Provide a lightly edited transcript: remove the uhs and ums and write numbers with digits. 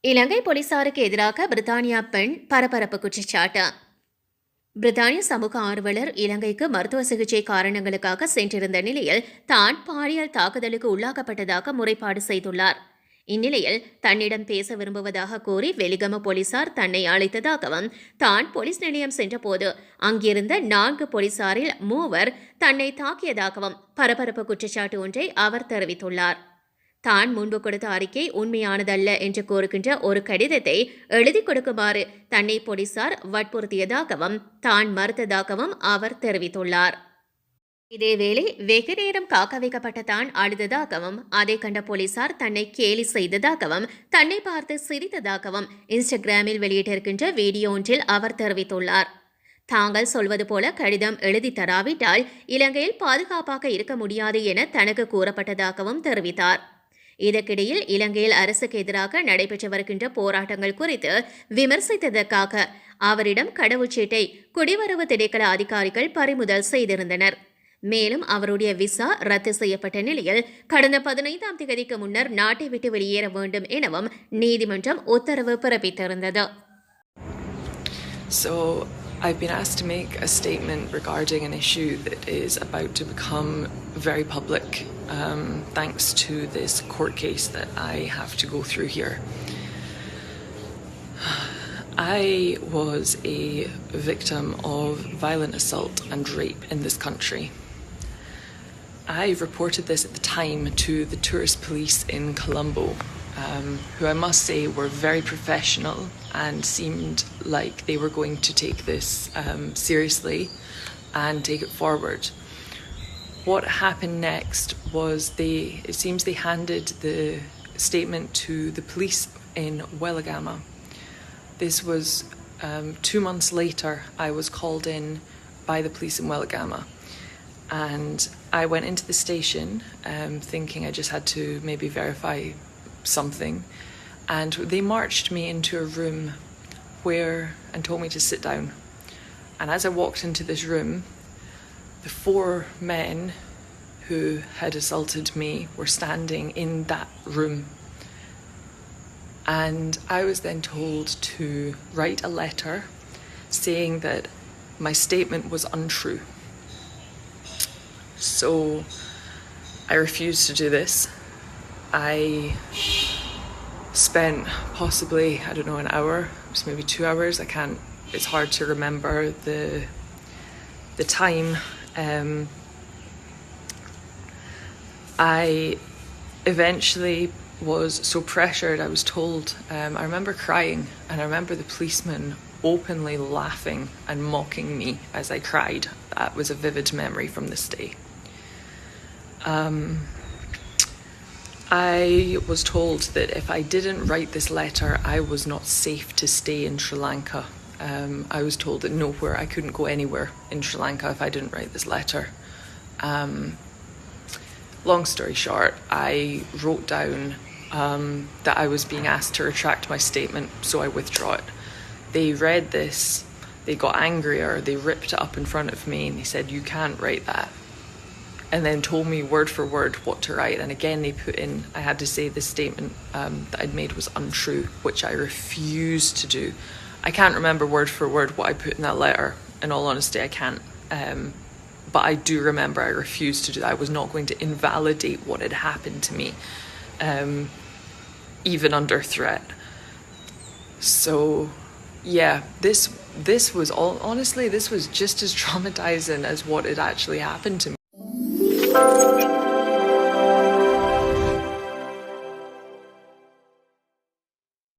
இலங்கை போலீசாருக்கு எதிராக பிரித்தானியா பெண் பரபரப்பு குற்றச்சாட்டு. பிரித்தானிய சமூக ஆர்வலர் இலங்கைக்கு மருத்துவ சிகிச்சை காரணங்களுக்காக சென்றிருந்த நிலையில் தான் பாலியல் தாக்குதலுக்கு உள்ளாக்கப்பட்டதாக முறைப்பாடு செய்துள்ளார். இந்நிலையில் தன்னிடம் பேச விரும்புவதாக கூறி வெலிகம போலீசார் தன்னை அழைத்ததாகவும், தான் போலீஸ் நிலையம் சென்றபோது அங்கிருந்த 4 போலீசாரில் 3 தன்னை தாக்கியதாகவும் பரபரப்பு குற்றச்சாட்டு ஒன்றை அவர் தெரிவித்துள்ளார். தான் முன்பு கொடுத்த அறிக்கை உண்மையானதல்ல என்று கூறுகின்ற ஒரு கடிதத்தை எழுதி கொடுக்குமாறு தன்னை போலீசார் வற்புறுத்தியதாகவும் தான் மறுத்ததாகவும் அவர் தெரிவித்துள்ளார். இதேவேளை வெகு நேரம் காக்க வைக்கப்பட்ட தான் அழுததாகவும், அதை கண்ட போலீசார் தன்னை கேலி செய்ததாகவும், தன்னை பார்த்து சிரித்ததாகவும் இன்ஸ்டாகிராமில் வெளியிட்டிருக்கின்ற வீடியோ ஒன்றில் அவர் தெரிவித்துள்ளார். தாங்கள் சொல்வது போல கடிதம் எழுதி தராவிட்டால் இலங்கையில் பாதுகாப்பாக இருக்க முடியாது என தனக்கு கூறப்பட்டதாகவும் தெரிவித்தார். இதற்கிடையில் இலங்கையில் அரசுக்கு எதிராக நடைபெற்று வருகின்ற போராட்டங்கள் குறித்து விமர்சித்ததற்காக அவரிடம் கடவுச்சீட்டை குடிவரவு திணைக்கள அதிகாரிகள் பறிமுதல் செய்திருந்தனர். மேலும் அவருடைய விசா ரத்து செய்யப்பட்ட நிலையில் கடந்த 15ஆம் தேதிக்கு முன்னர் நாட்டை விட்டு வெளியேற வேண்டும் எனவும் நீதிமன்றம் உத்தரவு பிறப்பித்திருந்தது. I've been asked to make a statement regarding an issue that is about to become very public, thanks to this court case that I have to go through here. I was a victim of violent assault and rape in this country. I reported this at the time to the tourist police in Colombo, who I must say were very professional and seemed like they were going to take this seriously and take it forward. What happened next was it seems they handed the statement to the police in Welagama. This was 2 months later. I was called in by the police in Welagama, and I went into the station thinking I just had to maybe verify something, and they marched me into a room and told me to sit down. And as I walked into this room, the 4 men who had assaulted me were standing in that room, and I was then told to write a letter saying that my statement was untrue. So I refused to do this. I spent possibly, I don't know, an hour, maybe 2 hours. It's hard to remember the time. I eventually was so pressured, I was told, I remember crying, and I remember the policeman openly laughing and mocking me as I cried. That was a vivid memory from this day. I was told that if I didn't write this letter, I was not safe to stay in Sri Lanka. I was told that I couldn't go anywhere in Sri Lanka if I didn't write this letter. Long story short, I wrote down that I was being asked to retract my statement, so I withdraw it. They read this, they got angrier, they ripped it up in front of me, and they said, "You can't write that." And then told me word for word what to write. And again, they put in, I had to say the statement that I'd made was untrue, which I refused to do. I can't remember word for word what I put in that letter. In all honesty, I can't. But I do remember I refused to do that. I was not going to invalidate what had happened to me, even under threat. So, yeah, this was all, honestly, this was just as traumatizing as what had actually happened to me.